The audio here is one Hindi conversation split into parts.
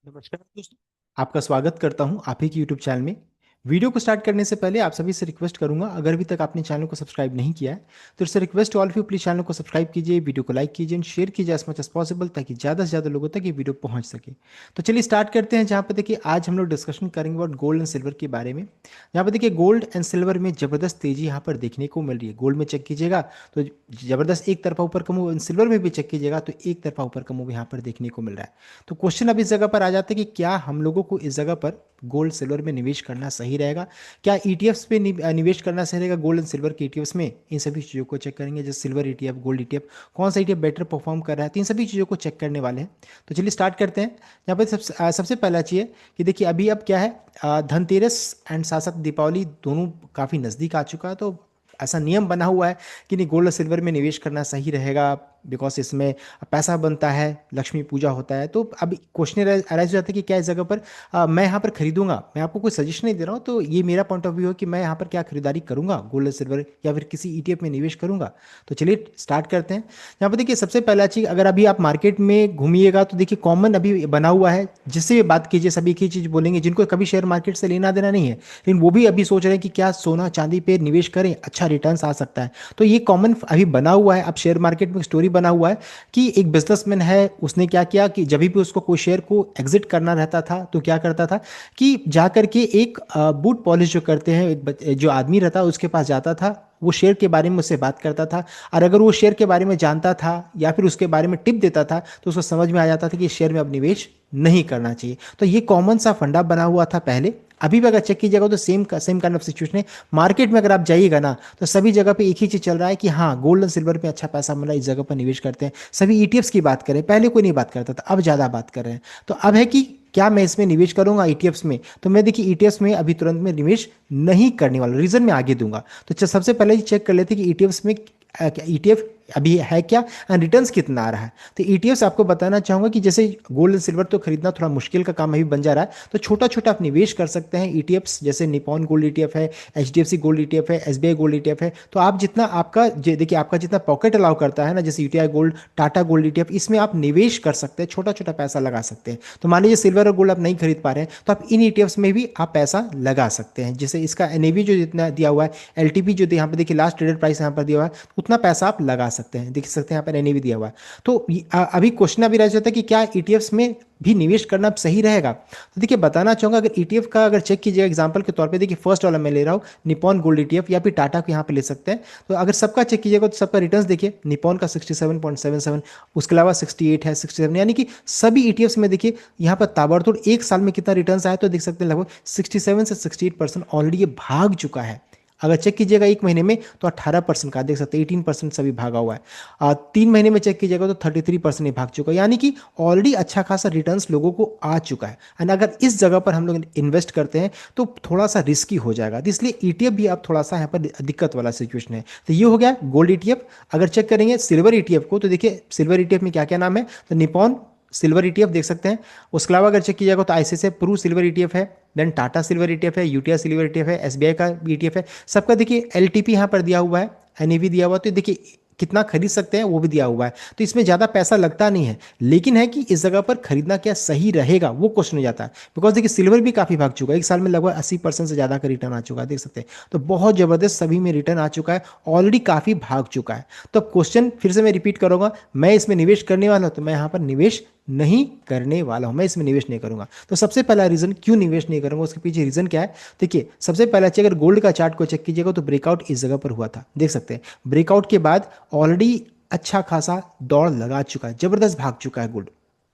नमस्कार दोस्तों। आपका स्वागत करता हूं आप ही के YouTube चैनल में। वीडियो को स्टार्ट करने से पहले आप सभी से रिक्वेस्ट करूंगा, अगर अभी तक आपने चैनल को सब्सक्राइब नहीं किया है तो इससे request all of you, please channel को सब्सक्राइब कीजिए, वीडियो को लाइक कीजिए, शेयर कीजिए एज मच एज पॉसिबल, ताकि ज़्यादा से ज़्यादा लोगों तक ये वीडियो पहुंच सके। तो चलिए स्टार्ट करते हैं। जहाँ पर देखिए आज हम लोग डिस्कशन करेंगे अबाउट गोल्ड एंड सिल्वर के बारे में। यहाँ पर देखिए गोल्ड एंड सिल्वर में ज़बरदस्त तेजी यहाँ पर देखने को मिल रही है। गोल्ड में चेक कीजिएगा तो ज़बरदस्त एक तरफा ऊपर का मूव, सिल्वर में भी चेक कीजिएगा तो एक तरफा ऊपर का मूव यहाँ पर देखने को मिल रहा है। तो क्वेश्चन अब इस जगह पर आ जाता है कि क्या हम लोगों को इस जगह पर गोल्ड सिल्वर में निवेश करना सही रहेगा, क्या ईटीएफ्स पे निवेश करना सही रहेगा, गोल्ड एंड सिल्वर के ईटीएफ्स में। इन सभी चीज़ों को चेक करेंगे, जैसे सिल्वर ईटीएफ, गोल्ड ईटीएफ, कौन सा ईटीएफ बेटर परफॉर्म कर रहा है, तो इन सभी चीज़ों को चेक करने वाले हैं। तो चलिए स्टार्ट करते हैं। यहाँ पर सबसे पहला चीज़ है कि देखिए अभी अब क्या है, धनतेरस एंड साथ साथ दीपावली दोनों काफ़ी नज़दीक आ चुका है। तो ऐसा नियम बना हुआ है कि नहीं, गोल्ड और सिल्वर में निवेश करना सही रहेगा, बिकॉज इसमें पैसा बनता है, लक्ष्मी पूजा होता है। तो अब क्वेश्चन अराइज हो जाता है कि क्या इस जगह पर मैं यहाँ पर खरीदूंगा। मैं आपको कोई सजेशन नहीं दे रहा हूँ, तो ये मेरा पॉइंट ऑफ व्यू है कि मैं यहाँ पर क्या खरीदारी करूंगा, गोल्ड और सिल्वर या फिर किसी ईटीएफ में निवेश करूंगा। तो चलिए स्टार्ट करते हैं। यहाँ पर देखिए सबसे पहला चीज़, अगर अभी आप मार्केट में घूमिएगा तो देखिए कॉमन अभी बना हुआ है, जिससे भी बात कीजिए सभी एक ही चीज़ बोलेंगे, जिनको कभी शेयर मार्केट से लेना देना नहीं है लेकिन वो भी अभी सोच रहे हैं कि क्या सोना चांदी पे निवेश करें, अच्छा रिटर्न आ सकता है। तो ये कॉमन अभी बना हुआ है। अब शेयर मार्केट में स्टोरी बना हुआ है कि एक बिजनेसमैन है, उसने क्या किया कि जब भी उसको कोई शेयर को एग्जिट करना रहता था तो क्या करता था कि जा करके एक बूट पॉलिश जो करते हैं, जो आदमी रहता है उसके पास जाता था, वो शेयर के बारे में उससे बात करता था। और अगर वो शेयर के बारे में जानता था या फिर उसके बारे में टिप देता था तो उसको समझ में आ जाता था कि इस शेयर में अब निवेश नहीं करना चाहिए। तो ये कॉमन सा फंडा बना हुआ था पहले। अभी भी अगर चेक कीजिएगा तो सेम काइंड ऑफ सिचुएशन है। मार्केट में अगर आप जाइएगा ना तो सभी जगह पे एक ही चीज चल रहा है कि हाँ, गोल्ड और सिल्वर पे अच्छा पैसा मिला, इस जगह पर निवेश करते हैं। सभी ईटीएफ्स की बात करें, पहले कोई नहीं बात करता था, अब ज़्यादा बात कर रहे हैं। तो अब है कि क्या मैं इसमें निवेश करूंगा ईटीएफ्स में, तो मैं देखिए ईटीएफ्स में अभी तुरंत में निवेश नहीं करने वाला, रीजन मैं आगे दूंगा। तो सबसे पहले चेक कर लेते कि ईटीएफ्स में ईटीएफ अभी है क्या एंड रिटर्न्स कितना आ रहा है। तो ईटीएफ्स आपको बताना चाहूंगा कि जैसे गोल्ड सिल्वर तो खरीदना थोड़ा मुश्किल का काम अभी बन जा रहा है, तो छोटा छोटा आप निवेश कर सकते हैं ईटीएफ्स, जैसे निपॉन गोल्ड ईटीएफ है, एचडीएफसी गोल्ड ईटीएफ है, एसबीआई गोल्ड ईटीएफ है। तो आप जितना आपका देखिए आपका जितना पॉकेट अलाउ करता है ना, जैसे UTI gold, Tata gold ETF, इसमें आप निवेश कर सकते हैं, छोटा छोटा पैसा लगा सकते हैं। तो मान लीजिए सिल्वर और गोल्ड आप नहीं खरीद पा रहे हैं तो आप इन ईटीएफ्स में भी आप पैसा लगा सकते हैं। जैसे इसका एनएवी जो जितना दिया हुआ है, एलटीपी जो यहाँ पे देखिए लास्ट ट्रेडेड प्राइस यहाँ पर दिया हुआ है, उतना पैसा आप लगा सकते हैं, देख सकते हैं यहाँ पर एनएवी दिया हुआ है। तो अभी क्वेश्चन अभी रह जाता है कि क्या ईटीएफ्स में भी निवेश करना सही रहेगा। तो देखिए बताना चाहूंगा, अगर ईटीएफ का अगर चेक कीजिएगा एग्जांपल के तौर पे, देखिए फर्स्ट वाला मैं ले रहा हूँ निपॉन गोल्ड ईटीएफ, या फिर टाटा को यहाँ पे ले सकते हैं। तो अगर सबका चेक कीजिएगा तो सबका रिटर्न्स देखिए, निपॉन का 67.77, उसके अलावा 68 है, 67, यानी कि सभी ईटीएफ्स में देखिए यहाँ पर ताबड़तोड़ एक साल में कितना रिटर्न्स आया, तो देख सकते हैं लगभग 67 से 68% ऑलरेडी ये भाग चुका है। अगर चेक कीजिएगा एक महीने में तो 18% का, देख सकते हैं 18% सभी भागा हुआ है। 3 महीने में चेक कीजिएगा तो 33% ही भाग चुका है, यानी कि ऑलरेडी अच्छा खासा रिटर्न्स लोगों को आ चुका है। एंड अगर इस जगह पर हम लोग इन्वेस्ट करते हैं तो थोड़ा सा रिस्की हो जाएगा, तो इसलिए ईटीएफ भी अब थोड़ा सा यहाँ पर दिक्कत वाला सिचुएशन है। तो ये हो गया गोल्ड ईटीएफ। अगर चेक करेंगे सिल्वर ईटीएफ को, तो देखिए सिल्वर ईटीएफ में क्या क्या नाम है, तो निपॉन सिल्वर ईटीएफ देख सकते हैं। उसके अलावा अगर चेक कीजिएगा तो आईसीआईसीआई प्रू सिल्वर ईटीएफ है, देन टाटा सिल्वर ईटीएफ है, यूटीआई सिल्वर ईटीएफ है, एसबीआई का ईटीएफ है। सबका देखिए एलटीपी यहाँ पर दिया हुआ है, एनएवी दिया हुआ है, तो देखिए कितना खरीद सकते हैं वो भी दिया हुआ है। तो इसमें ज़्यादा पैसा लगता नहीं है, लेकिन है कि इस जगह पर खरीदना क्या सही रहेगा वो क्वेश्चन हो जाता है। बिकॉज देखिए सिल्वर भी काफ़ी भाग चुका है, एक साल में लगभग 80% से ज़्यादा का रिटर्न आ चुका है, देख सकते हैं। तो बहुत ज़बरदस्त सभी में रिटर्न आ चुका है, ऑलरेडी काफ़ी भाग चुका है। तो क्वेश्चन फिर से मैं रिपीट करूंगा, मैं इसमें निवेश करने वाला हूं तो मैं यहाँ पर निवेश नहीं करने वाला हूं, मैं इसमें निवेश नहीं करूंगा। तो सबसे पहला रीजन क्यों निवेश नहीं करूंगा, उसके पीछे रीजन क्या है। देखिए सबसे पहला चीज, अगर गोल्ड का चार्ट को चेक कीजिएगा तो ब्रेकआउट इस जगह पर हुआ था, देख सकते हैं। ब्रेकआउट के बाद ऑलरेडी अच्छा खासा दौड़ लगा चुका है, जबरदस्त भाग चुका है गोल्ड।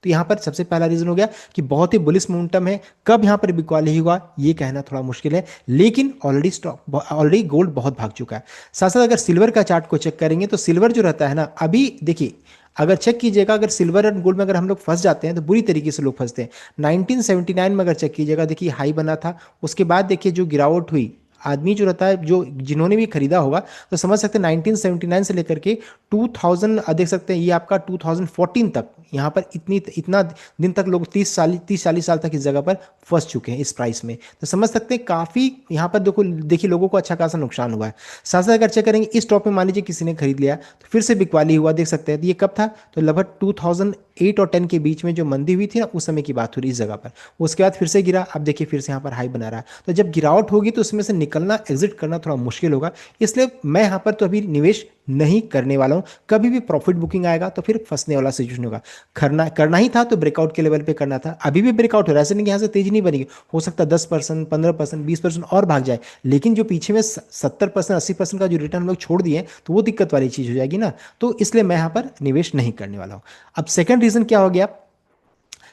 तो यहां पर सबसे पहला रीजन हो गया कि बहुत ही बुलिश मोमेंटम है। कब यहां पर बिकवाली हुआ ये कहना थोड़ा मुश्किल है, लेकिन ऑलरेडी गोल्ड बहुत भाग चुका है। साथ साथ अगर सिल्वर का चार्ट को चेक करेंगे तो सिल्वर जो रहता है ना, अभी देखिए अगर चेक कीजिएगा, अगर सिल्वर एंड गोल्ड में अगर हम लोग फंस जाते हैं तो बुरी तरीके से लोग फंसते हैं। 1979 में अगर चेक कीजिएगा, देखिए हाई बना था, उसके बाद देखिए जो गिरावट हुई, आदमी जो रहता है, जो जिन्होंने भी खरीदा होगा तो समझ सकते हैं 1979 से लेकर के 2000 देख सकते हैं, ये आपका 2014 तक यहाँ पर इतना दिन तक लोग 30-40 साल तक इस जगह पर फंस चुके हैं इस प्राइस में। तो समझ सकते हैं काफ़ी यहाँ पर देखिए लोगों को अच्छा खासा नुकसान हुआ है। साथ साथ अगर चेक करेंगे इस स्टॉक में मान लीजिए किसी ने खरीद लिया तो फिर से बिकवाली हुआ, देख सकते हैं। तो ये कब था, तो लगभग 8 और 10 के बीच में जो मंदी हुई थी ना, उस समय की बात हो रही इस जगह पर। उसके बाद फिर से गिरा, अब देखिए फिर से यहाँ पर हाई बना रहा है। तो जब गिरावट होगी तो उसमें से निकलना, एग्जिट करना थोड़ा मुश्किल होगा। इसलिए मैं यहाँ पर तो अभी निवेश नहीं करने वाला हूँ। कभी भी प्रॉफिट बुकिंग आएगा तो फिर फंसने वाला सिचुएशन होगा। करना ही था तो ब्रेकआउट के लेवल पे करना था। अभी भी ब्रेकआउट हो रहा है, ऐसे नहीं कि यहाँ से तेजी नहीं बनेगी। हो सकता है 10%, 15%, 20% और भाग जाए, लेकिन जो पीछे में 70%, 80% का जो रिटर्न हम लोग छोड़ दिए तो वो दिक्कत वाली चीज़ हो जाएगी ना। तो इसलिए मैं यहाँ पर निवेश नहीं करने वाला हूँ। अब सेकंड रीज़न क्या हो गया?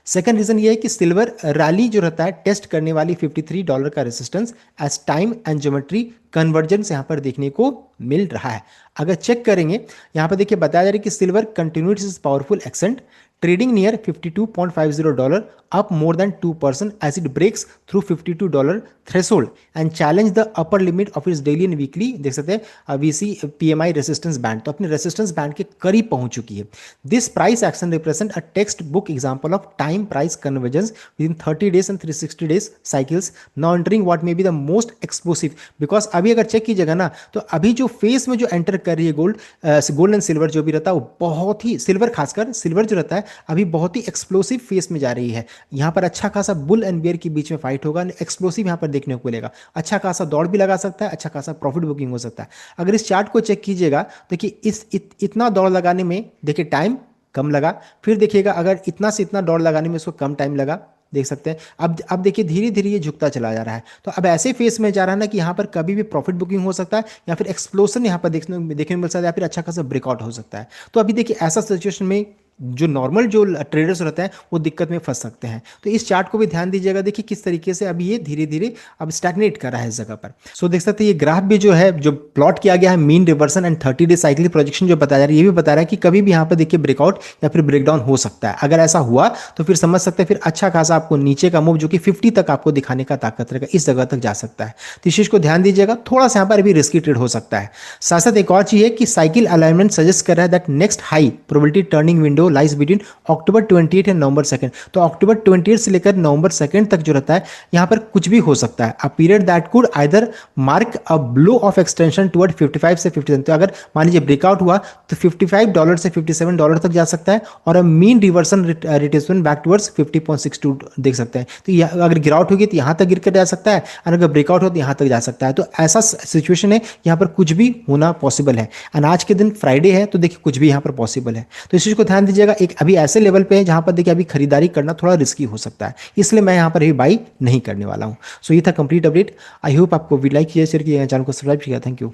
सेकंड रीजन ये है कि सिल्वर रैली जो रहता है टेस्ट करने वाली $53 का resistance age time and geometry convergence यहाँ पर देखने को मिल रहा है। अगर चेक करेंगे यहाँ पर देखिए बताया जा रहा है कि silver continued is powerful accent trading near $52.50 up more than 2% as it breaks through $52 threshold and challenge the upper limit of its daily and weekly देख सकते हैं VC PMI रेसिस्टेंस बैंड। तो अपने रेसिस्टेंस बैंड के करीब पहुंच चुकी है। This price action represent a text book example of time price convergence with in 30 days and 360 days cycles now entering what may be the most explosive. Because अभी अगर चेक कीजिएगा ना तो अभी जो फेस में जो एंटर कर रही है गोल्ड एंड सिल्वर जो भी रहता है वो बहुत ही, सिल्वर खासकर सिल्वर जो रहता है अभी बहुत ही एक्सप्लोसिव फेस में जा रही है। यहाँ पर अच्छा खासा बुल एंड बेयर के बीच में फाइट होगा, एक्सप्लोसिव यहाँ पर देखने को मिलेगा। अच्छा खासा दौड़ भी लगा सकता है, अच्छा खासा प्रॉफिट बुकिंग हो सकता है। अगर इस चार्ट को चेक कीजिएगा तो देखिए इतना दौड़ लगाने में देखिए टाइम कम लगा, फिर देखिएगा अगर इतना से इतना दौड़ लगाने में इसको कम टाइम लगा, देख सकते हैं। अब देखिए धीरे धीरे ये झुकता चला जा रहा है। तो अब ऐसे फेस में जा रहा है ना कि यहाँ पर कभी भी प्रॉफिट बुकिंग हो सकता है या फिर एक्सप्लोजन यहाँ पर देखने मिल सकता है या फिर अच्छा खासा ब्रेकआउट हो सकता है। तो अभी देखिए ऐसा सिचुएशन में जो नॉर्मल जो ट्रेडर्स रहते हैं वो दिक्कत में फंस सकते हैं। तो इस चार्ट को भी ध्यान दीजिएगा, देखिए किस तरीके से अभी ये धीरे धीरे अब स्टैग्नेट कर रहा है इस जगह पर। सो देख सकते हैं ये ग्राफ भी जो है जो प्लॉट किया गया है mean reversion and 30 day cycle projection जो बताया जा रहा है, ये भी बता रहा है कि कभी भी यहाँ पर देखिए ब्रेकआउट या फिर ब्रेकडाउन हो सकता है। अगर ऐसा हुआ तो फिर समझ सकते हैं फिर अच्छा खासा आपको नीचे का मूव जो कि 50 तक आपको दिखाने का ताकत रहेगा, इस जगह तक जा सकता है। तो इस चीज को ध्यान दीजिएगा, थोड़ा सा यहाँ पर भी रिस्की ट्रेड हो सकता है। साथ साथ एक और चीज है कि साइकिल अलाइनमेंट सजेस्ट कर रहा है that next high probability turning window lies between October 28 and November 2। तो अक्टूबर 28 से लेकर नवंबर 2 तक जो रहता है यहाँ पर कुछ भी हो सकता है। A period that could either mark a blow of extension toward 55 से 57। तो अगर मान लीजिए ब्रेकआउट हुआ तो $55 से $57 तक जा सकता है और mean reversion retracement back towards 50.62 देख सकते हैं। तो अगर गिरावट होगी तो यहाँ तक गिर कर जा सकता है और अगर ब्रेकआउट हो तो यहाँ तक जा सकता है। तो ऐसा सिचुएशन है, यहाँ पर कुछ भी होना पॉसिबल है। और आज के दिन फ्राइडे है तो देखिए कुछ भी यहाँ पर पॉसिबल है। तो इस चीज़ को ध्यान दीजिएगा। एक अभी ऐसे लेवल पे है जहाँ पर देखिए अभी खरीदारी करना थोड़ा रिस्की हो सकता है, इसलिए मैं यहाँ पर अभी बाई नहीं करने वाला हूँ। सो ये था कंप्लीट अपडेट। आई होप आपको वीडियो लाइक किया, शेयर किया, चैनल को सब्सक्राइब किया। Thank you.